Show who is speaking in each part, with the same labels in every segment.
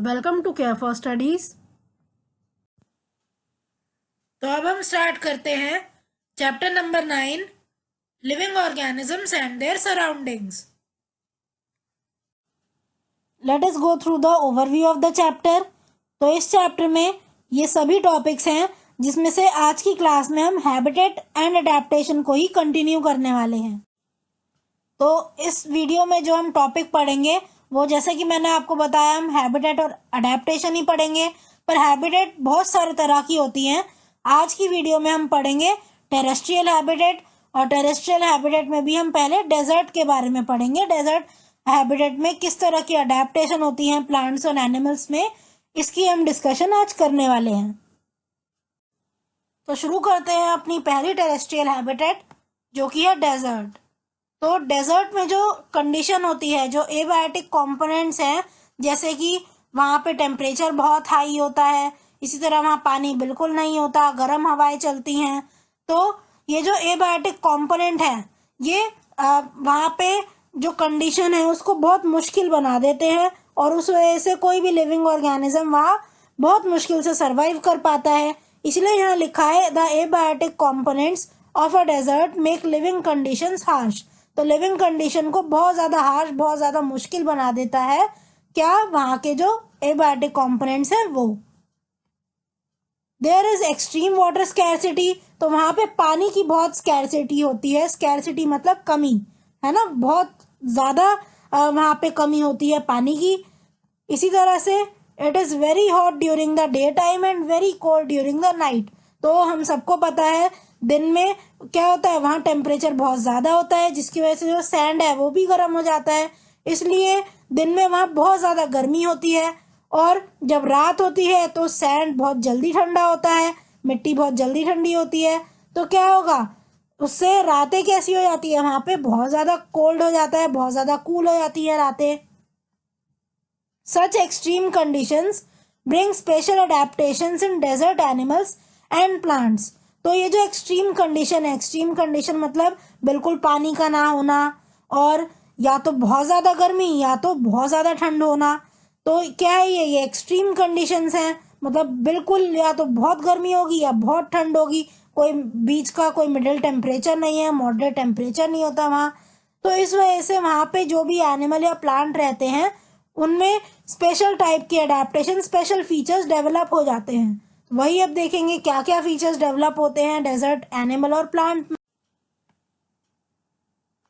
Speaker 1: Welcome to care for studies. तो अब हम स्टार्ट करते हैं chapter number 9, living organisms and their surroundings. Let us go through the overview of the chapter. तो इस chapter में ये सभी टॉपिक्स हैं जिसमें से आज की क्लास में हम हैबिटेट एंड अडेप्टेशन को ही कंटिन्यू करने वाले हैं। तो इस वीडियो में जो हम टॉपिक पढ़ेंगे वो, जैसे कि मैंने आपको बताया, हम हैबिटेट और अडेप्टेशन ही पढ़ेंगे। पर हैबिटेट बहुत सारे तरह की होती हैं। आज की वीडियो में हम पढ़ेंगे टेरेस्ट्रियल हैबिटेट, और टेरेस्ट्रियल हैबिटेट में भी हम पहले डेजर्ट के बारे में पढ़ेंगे। डेजर्ट हैबिटेट में किस तरह की अडेप्टेशन होती है प्लांट्स और एनिमल्स में, इसकी हम डिस्कशन आज करने वाले हैं। तो शुरू करते हैं अपनी पहली टेरेस्ट्रियल हैबिटेट, जो कि है डेजर्ट। तो डेजर्ट में जो कंडीशन होती है, जो एबायोटिक कंपोनेंट्स हैं, जैसे कि वहाँ पे टेम्परेचर बहुत हाई होता है, इसी तरह वहाँ पानी बिल्कुल नहीं होता, गर्म हवाएं चलती हैं। तो ये जो एबायोटिक कंपोनेंट है, ये वहाँ पे जो कंडीशन है उसको बहुत मुश्किल बना देते हैं, और उस वजह से कोई भी लिविंग ऑर्गेनिज्म वहाँ बहुत मुश्किल से सर्वाइव कर पाता है। इसलिए यहाँ लिखा है the abiotic components of a desert make living conditions harsh. तो लिविंग कंडीशन को बहुत ज़्यादा हार्श, बहुत ज़्यादा मुश्किल बना देता है क्या, वहाँ के जो एबायोटिक कंपोनेंट्स हैं वो। There is extreme water scarcity, तो वहाँ पे पानी की बहुत स्कैरसिटी होती है। स्कैरसिटी मतलब कमी, है ना, बहुत ज़्यादा वहाँ पे कमी होती है पानी की। इसी तरह से it is very hot during the day time and very cold during the night. तो हम सबको पता है दिन में क्या होता है, वहाँ टेम्परेचर बहुत ज़्यादा होता है, जिसकी वजह से जो सैंड है वो भी गर्म हो जाता है, इसलिए दिन में वहाँ बहुत ज़्यादा गर्मी होती है। और जब रात होती है तो सैंड बहुत जल्दी ठंडा होता है, मिट्टी बहुत जल्दी ठंडी होती है। तो क्या होगा, उससे रातें कैसी हो जाती है, वहाँ पे बहुत ज़्यादा कोल्ड हो जाता है, बहुत ज़्यादा कूल हो जाती है रातें। Such extreme conditions bring special adaptations in desert animals and plants. तो ये जो एक्सट्रीम कंडीशन है, एक्सट्रीम कंडीशन मतलब बिल्कुल पानी का ना होना, और या तो बहुत ज़्यादा गर्मी या तो बहुत ज़्यादा ठंड होना। तो क्या है ये एक्सट्रीम कंडीशंस हैं, मतलब बिल्कुल या तो बहुत गर्मी होगी या बहुत ठंड होगी, कोई बीच का कोई मिडिल टेम्परेचर नहीं है, मॉडरेट टेम्परेचर नहीं होता वहाँ। तो इस वजह से वहाँ पे जो भी एनिमल या प्लांट रहते हैं उनमें स्पेशल टाइप के अडेप्टेशन, स्पेशल फीचर्स डेवलप हो जाते हैं। वही अब देखेंगे क्या क्या फीचर्स डेवलप होते हैं डेजर्ट एनिमल और प्लांट में।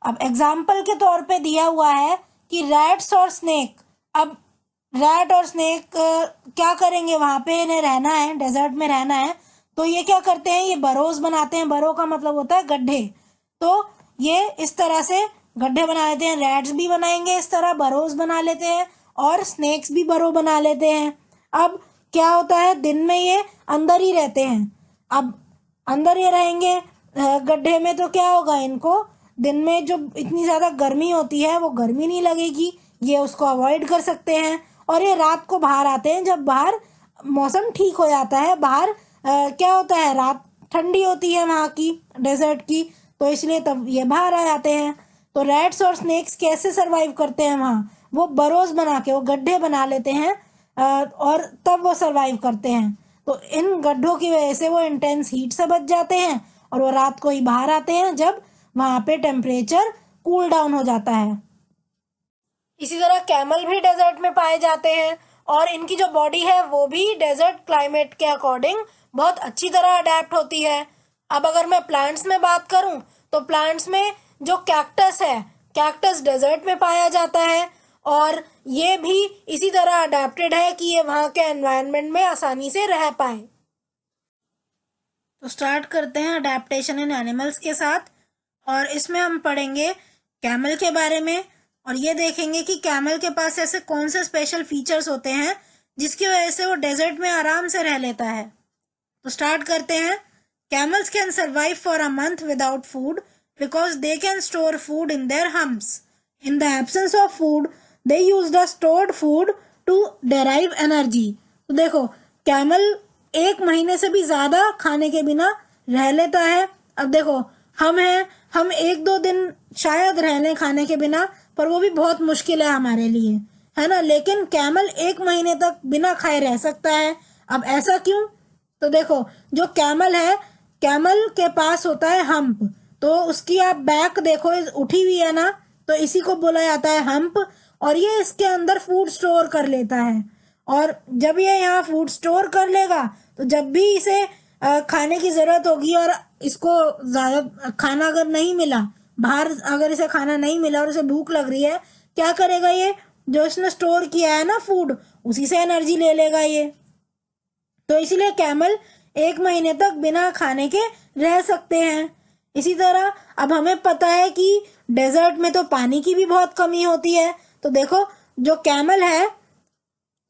Speaker 1: अब एग्जाम्पल के तौर पे दिया हुआ है कि रैट्स और स्नेक। अब रैट और स्नेक क्या करेंगे, वहाँ पे इन्हें रहना है, डेजर्ट में रहना है, तो ये क्या करते हैं, ये बरोज बनाते हैं। बरो का मतलब होता है गड्ढे। तो ये इस तरह से गड्ढे बना लेते हैं, रैट्स भी बनाएंगे इस तरह, बरोज बना लेते हैं, और स्नेक्स भी बरो बना लेते हैं। अब क्या होता है, दिन में ये अंदर ही रहते हैं। अब अंदर ये रहेंगे गड्ढे में, तो क्या होगा, इनको दिन में जो इतनी ज़्यादा गर्मी होती है वो गर्मी नहीं लगेगी, ये उसको अवॉइड कर सकते हैं। और ये रात को बाहर आते हैं जब बाहर मौसम ठीक हो जाता है। बाहर क्या होता है, रात ठंडी होती है वहाँ की, डेजर्ट की, तो इसलिए तब ये बाहर आ जाते हैं। तो रैट्स और स्नेक्स कैसे सरवाइव करते हैं वहाँ, वो बरोज बना के, वो गड्ढे बना लेते हैं, और तब वो सरवाइव करते हैं। तो इन गड्ढों की वजह से वो इंटेंस हीट से बच जाते हैं, और वो रात को ही बाहर आते हैं जब वहाँ पे टेम्परेचर कूल डाउन हो जाता है। इसी तरह कैमल भी डेजर्ट में पाए जाते हैं, और इनकी जो बॉडी है वो भी डेजर्ट क्लाइमेट के अकॉर्डिंग बहुत अच्छी तरह अडेप्ट होती है। अब अगर मैं प्लांट्स में बात करूं, तो प्लांट्स में जो कैक्टस है, कैक्टस डेजर्ट में पाया जाता है, और ये भी इसी तरह अडेप्टेड है कि ये वहाँ के एनवायरनमेंट में आसानी से रह पाए। तो स्टार्ट करते हैं अडेप्टेशन इन एनिमल्स के साथ, और इसमें हम पढ़ेंगे कैमल के बारे में, और ये देखेंगे कि कैमल के पास ऐसे कौन से स्पेशल फीचर्स होते हैं जिसकी वजह से वो डेजर्ट में आराम से रह लेता है। तो स्टार्ट करते हैं। Camels can survive for a month without food because they can store food in their humps. In the absence of food they use the stored food to derive energy. तो देखो, कैमल 1 महीने से भी ज़्यादा खाने के बिना रह लेता है। अब देखो, हम हैं, हम 1-2 दिन शायद रह लें खाने के बिना, पर वो भी बहुत मुश्किल है हमारे लिए। है ना, लेकिन कैमल 1 महीने तक बिना खाए रह सकता है। अब ऐसा क्यों? तो देखो, जो कैमल है, कैमल के पास होता है हम्प, तो उसकी आप बैक देखो उठी हुई है ना, तो इसी को बोला जाता है हम्प। और ये इसके अंदर फूड स्टोर कर लेता है, और जब ये यहाँ फूड स्टोर कर लेगा तो जब भी इसे खाने की ज़रूरत होगी और इसको ज़्यादा खाना अगर नहीं मिला, बाहर अगर इसे खाना नहीं मिला और इसे भूख लग रही है, क्या करेगा ये, जो इसने स्टोर किया है ना फूड, उसी से एनर्जी ले लेगा ये। तो इसीलिए कैमल 1 महीने तक बिना खाने के रह सकते हैं। इसी तरह अब हमें पता है कि डेजर्ट में तो पानी की भी बहुत कमी होती है। तो देखो, जो कैमल है,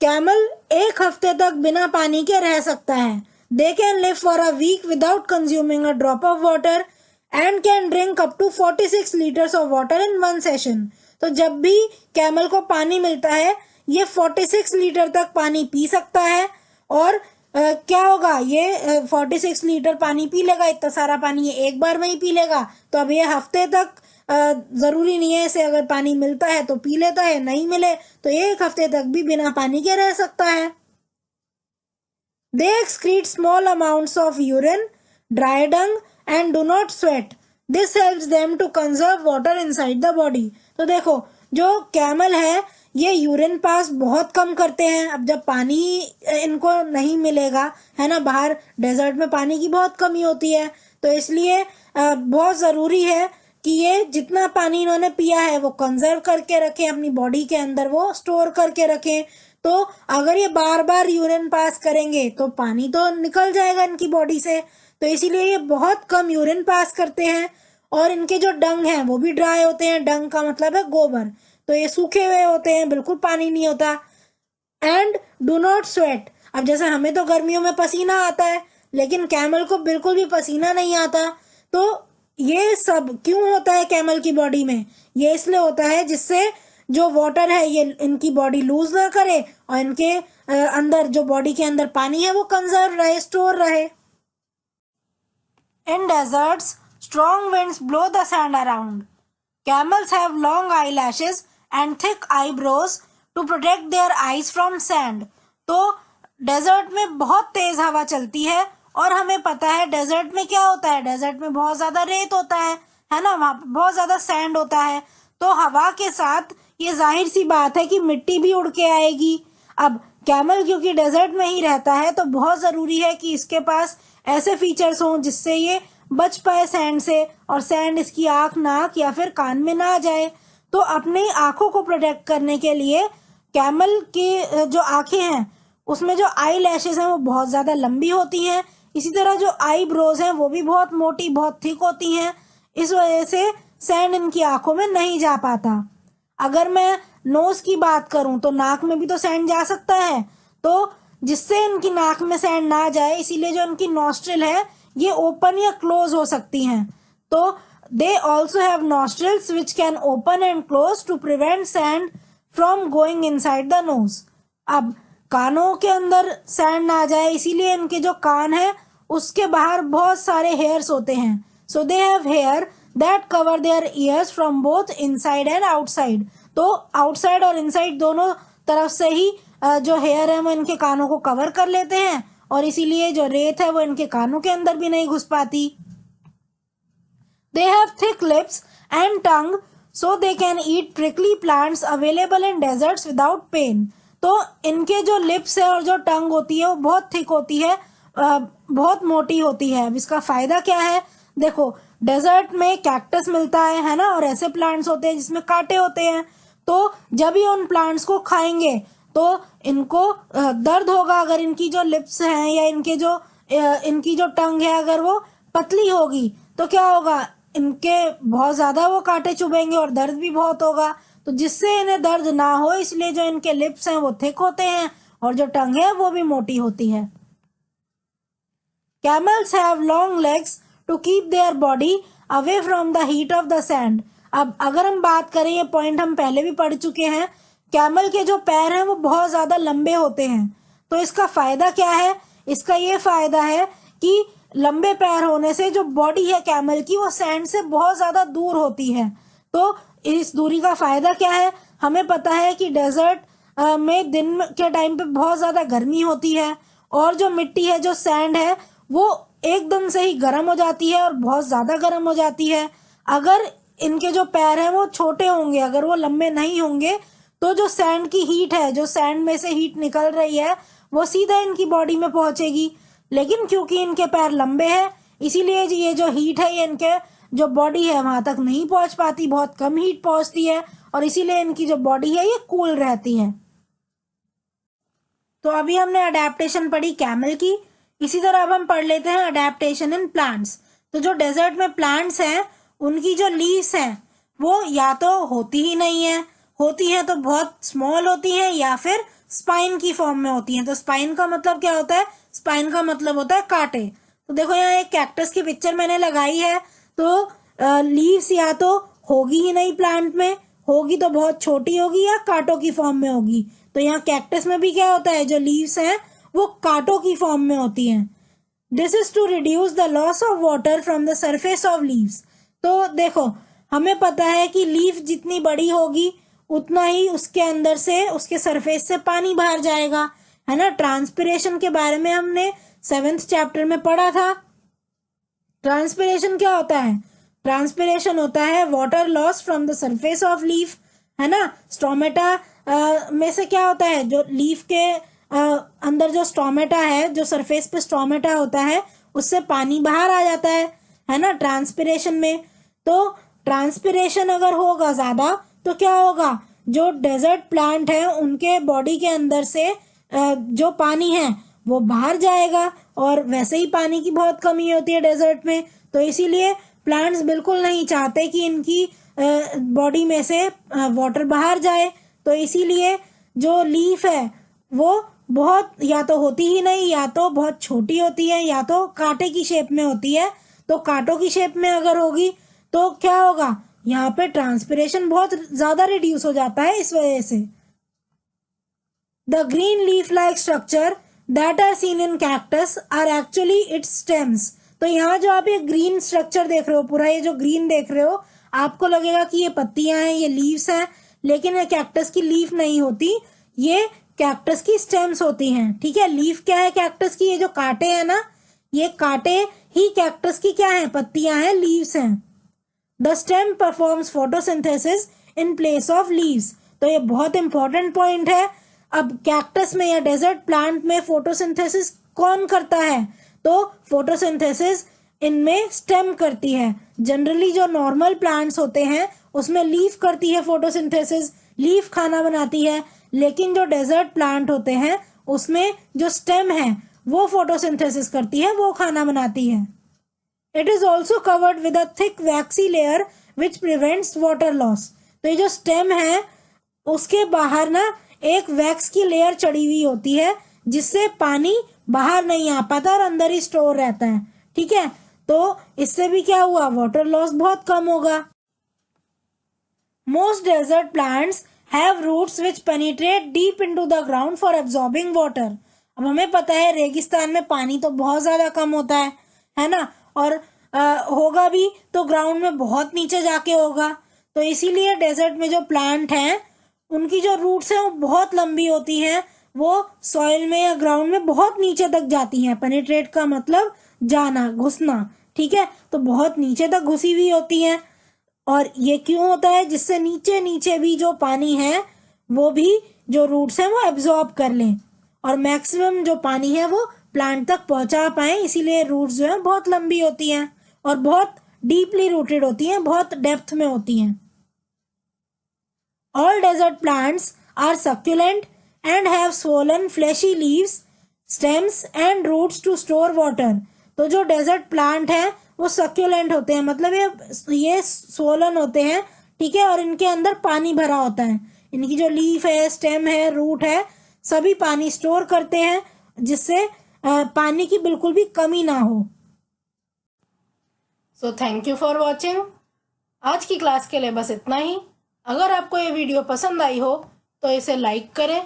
Speaker 1: कैमल 1 हफ्ते तक बिना पानी के रह सकता है। They can live for a week without consuming a drop of water and can drink up to 46 litres of water in 1 session. तो जब भी कैमल को पानी मिलता है, ये 46 लीटर तक पानी पी सकता है। और क्या होगा, ये 46 लीटर पानी पी लेगा, इतना सारा पानी ये एक बार में ही पी लेगा। तो अब ये हफ्ते तक ज़रूरी नहीं है, इसे अगर पानी मिलता है तो पी लेता है, नहीं मिले तो ये 1 हफ्ते तक भी बिना पानी के रह सकता है। They excrete small amounts of urine, dry dung and do not sweat. This helps them to conserve water inside the body. तो देखो, जो कैमल है ये यूरिन पास बहुत कम करते हैं। अब जब पानी इनको नहीं मिलेगा, है ना, बाहर डेजर्ट में पानी की बहुत कमी होती है, तो इसलिए बहुत ज़रूरी है कि ये जितना पानी इन्होंने पिया है वो कंजर्व करके रखें, अपनी बॉडी के अंदर वो स्टोर करके रखें। तो अगर ये बार बार यूरिन पास करेंगे तो पानी तो निकल जाएगा इनकी बॉडी से, तो इसीलिए ये बहुत कम यूरिन पास करते हैं। और इनके जो डंग हैं वो भी ड्राई होते हैं, डंग का मतलब है गोबर, तो ये सूखे हुए होते हैं, बिल्कुल पानी नहीं होता। And do not sweat. अब जैसे हमें तो गर्मियों में पसीना आता है, लेकिन कैमल को बिल्कुल भी पसीना नहीं आता। तो ये सब क्यों होता है कैमल की बॉडी में? ये इसलिए होता है जिससे जो वाटर है ये इनकी बॉडी लूज ना करे और इनके अंदर जो बॉडी के अंदर पानी है वो कंजर्व रहे, स्टोर रहे। इन desserts strong winds blow the sand around. Camels have long eyelashes and thick eyebrows to protect their eyes from sand. तो डेजर्ट में बहुत तेज हवा चलती है, और हमें पता है डेजर्ट में क्या होता है, डेजर्ट में बहुत ज़्यादा रेत होता है ना, वहाँ पे बहुत ज़्यादा सैंड होता है। तो हवा के साथ ये जाहिर सी बात है कि मिट्टी भी उड़ के आएगी। अब कैमल क्योंकि डेजर्ट में ही रहता है, तो बहुत ज़रूरी है कि इसके पास ऐसे फीचर्स हों जिससे ये बच पाए सैंड से, और सैंड इसकी आँख, नाक या फिर कान में ना जाए। तो अपनी आँखों को प्रोटेक्ट करने के लिए कैमल की जो आँखें हैं उसमें जो आई लैशेज हैं वो बहुत ज़्यादा लंबी होती हैं। इसी तरह जो आई ब्रोज हैं वो भी बहुत मोटी, बहुत थिक होती हैं। इस वजह से सैंड इनकी आँखों में नहीं जा पाता। अगर मैं नोज़ की बात करूं तो नाक में भी तो सैंड जा सकता है, तो जिससे इनकी नाक में सैंड ना जाए इसीलिए जो इनकी नॉस्ट्रिल है ये ओपन या क्लोज हो सकती हैं। तो they also have nostrils which can open and close to prevent sand from going inside the nose. अब कानों के अंदर सैंड ना जाए इसीलिए इनके जो कान है उसके बाहर बहुत सारे हेयर्स होते हैं। So they have hair that cover their ears from both inside and outside. तो आउटसाइड और इनसाइड दोनों तरफ से ही जो हेयर है वो इनके कानों को कवर कर लेते हैं, और इसीलिए जो रेत है वो इनके कानों के अंदर भी नहीं घुस पाती। They have thick lips and tongue so they can eat prickly plants available in deserts without pain. तो इनके जो लिप्स है और जो टंग होती है वो बहुत थिक होती है, बहुत मोटी होती है। अब इसका फ़ायदा क्या है? देखो, डेजर्ट में कैक्टस मिलता है ना, और ऐसे प्लांट्स होते हैं जिसमें कांटे होते हैं। तो जब ये उन प्लांट्स को खाएंगे तो इनको दर्द होगा। अगर इनकी जो लिप्स हैं या इनकी जो टंग है अगर वो पतली होगी तो क्या होगा, इनके बहुत ज़्यादा वो कांटे चुभेंगे और दर्द भी बहुत होगा। तो जिससे इन्हें दर्द ना हो इसलिए जो इनके लिप्स हैं वो थिक होते हैं और जो टंग है वो भी मोटी होती है। Camels have long legs to keep their body away from the heat of the sand. अब अगर हम बात करें, ये पॉइंट हम पहले भी पढ़ चुके हैं, कैमल के जो पैर हैं वो बहुत ज़्यादा लंबे होते हैं। तो इसका फ़ायदा क्या है? इसका ये फ़ायदा है कि लंबे पैर होने से जो बॉडी है कैमल की वो सैंड से बहुत ज़्यादा दूर होती है। तो इस दूरी का फ़ायदा क्या है? हमें पता है कि डेजर्ट में दिन के टाइम पे बहुत ज़्यादा गर्मी होती है, और जो मिट्टी है, जो सैंड है, वो एकदम से ही गर्म हो जाती है और बहुत ज़्यादा गर्म हो जाती है। अगर इनके जो पैर हैं वो छोटे होंगे, अगर वो लंबे नहीं होंगे, तो जो सैंड की हीट है, जो सैंड में से हीट निकल रही है, वो सीधा इनकी बॉडी में पहुंचेगी। लेकिन क्योंकि इनके पैर लंबे हैं, इसीलिए ये जो हीट है ये इनके जो बॉडी है वहां तक नहीं पहुंच पाती, बहुत कम हीट पहुंचती है, और इसीलिए इनकी जो बॉडी है ये कूल रहती है। तो अभी हमने अडेप्टेशन पढ़ी कैमल की, इसी तरह अब हम पढ़ लेते हैं अडेप्टेशन इन प्लांट्स। तो जो डेजर्ट में प्लांट्स हैं उनकी जो लीव्स हैं वो या तो होती ही नहीं है, होती हैं तो बहुत स्मॉल होती हैं, या फिर स्पाइन की फॉर्म में होती हैं। तो स्पाइन का मतलब क्या होता है? स्पाइन का मतलब होता है कांटे। तो देखो यहाँ एक कैक्टस की पिक्चर मैंने लगाई है, तो लीव्स या तो होगी ही नहीं प्लांट में, होगी तो बहुत छोटी होगी या कांटों की फॉर्म में होगी। तो यहाँ कैक्टस में भी क्या होता है, जो लीव्स हैं वो कांटों की फॉर्म में होती हैं। This is to reduce the loss of water from the surface of leaves. तो देखो हमें पता है कि लीफ जितनी बड़ी होगी उतना ही उसके अंदर से, उसके सरफेस से पानी बाहर जाएगा, है ना। ट्रांसपिरेशन के बारे में हमने 7th चैप्टर में पढ़ा था। ट्रांसपिरेशन क्या होता है? ट्रांसपिरेशन होता है water loss from the surface of leaf, है ना। स्टोमेटा में से क्या होता है, जो लीफ के अंदर जो स्टोमेटा है, जो सरफेस पे स्टोमेटा होता है, उससे पानी बाहर आ जाता है ना, ट्रांसपिरेशन में। तो ट्रांसपिरेशन अगर होगा ज़्यादा तो क्या होगा, जो डेजर्ट प्लांट है उनके बॉडी के अंदर से जो पानी है वो बाहर जाएगा, और वैसे ही पानी की बहुत कमी होती है डेजर्ट में। तो इसीलिए प्लांट्स बिल्कुल नहीं चाहते कि इनकी बॉडी में से वाटर बाहर जाए। तो इसीलिए जो लीफ है वो बहुत या तो होती ही नहीं, या तो बहुत छोटी होती है, या तो कांटे की शेप में होती है। तो कांटों की शेप में अगर होगी तो क्या होगा, यहाँ पे ट्रांसपिरेशन बहुत ज्यादा रिड्यूस हो जाता है इस वजह से। The green leaf like structure that are seen in cactus are actually its stems. तो यहाँ जो आप ये ग्रीन स्ट्रक्चर देख रहे हो, पूरा ये जो ग्रीन देख रहे हो, आपको लगेगा कि ये पत्तियां हैं, ये लीव्स हैं, लेकिन ये कैक्टस की लीफ नहीं होती, ये कैक्टस की स्टेम्स होती हैं। ठीक है, लीफ क्या है कैक्टस की? ये जो कांटे हैं ना, ये कांटे ही कैक्टस की क्या है? पत्तियां हैं, लीव्स हैं। The stem performs photosynthesis in place of leaves. तो ये बहुत इंपॉर्टेंट पॉइंट है। अब कैक्टस में या डेजर्ट प्लांट में फोटोसिंथेसिस कौन करता है? तो फोटोसिंथेसिस इनमें स्टेम करती है। जनरली जो नॉर्मल प्लांट्स होते हैं उसमें लीफ करती है फोटोसिंथेसिस, लीफ खाना बनाती है, लेकिन जो डेजर्ट प्लांट होते हैं उसमें जो स्टेम है वो फोटोसिंथेसिस करती है, वो खाना बनाती है। It is also covered with a thick waxy layer which prevents water loss. तो ये जो स्टेम है उसके बाहर ना एक वैक्स की लेयर चढ़ी हुई होती है, जिससे पानी बाहर नहीं आ पाता और अंदर ही स्टोर रहता है। ठीक है, तो इससे भी क्या हुआ, वाटर लॉस बहुत कम होगा। Most desert plants have roots which penetrate deep into the ground for absorbing water. अब हमें पता है रेगिस्तान में पानी तो बहुत ज्यादा कम होता है ना, और होगा भी तो ग्राउंड में बहुत नीचे जाके होगा। तो इसीलिए डेजर्ट में जो प्लांट हैं उनकी जो रूट्स हैं वो बहुत लंबी होती हैं, वो सॉइल में या ग्राउंड में बहुत नीचे तक जाती हैं। पेनिट्रेट का मतलब जाना, घुसना। ठीक है, तो बहुत नीचे तक घुसी हुई होती हैं। और ये क्यों होता है? जिससे नीचे नीचे भी जो पानी है वो भी जो रूट्स हैं वो एब्जॉर्ब कर लें, और मैक्सिमम जो पानी है वो प्लांट तक पहुंचा पाए। इसीलिए रूट्स जो है बहुत लंबी होती हैं और बहुत डीपली रूटेड होती हैं, बहुत डेप्थ में होती हैं। All desert plants are succulent and have swollen fleshy leaves, stems and roots to store water. तो जो डेजर्ट प्लांट है वो सक्यूलेंट होते हैं, मतलब ये स्वोलन होते हैं। ठीक है, और इनके अंदर पानी भरा होता है। इनकी जो लीफ है, स्टेम है, रूट है, सभी पानी स्टोर करते हैं, जिससे पानी की बिल्कुल भी कमी ना हो। So thank you for watching. आज की क्लास के लिए बस इतना ही। अगर आपको ये वीडियो पसंद आई हो तो इसे लाइक करें,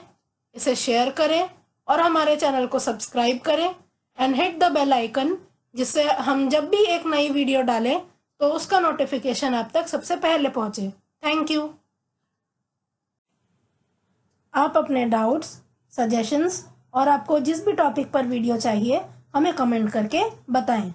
Speaker 1: इसे शेयर करें, और हमारे चैनल को सब्सक्राइब करें and hit the bell icon, जिससे हम जब भी एक नई वीडियो डालें तो उसका नोटिफिकेशन आप तक सबसे पहले पहुंचे। Thank you. आप अपने डाउट्स, सजेशंस और आपको जिस भी टॉपिक पर वीडियो चाहिए हमें कमेंट करके बताएं।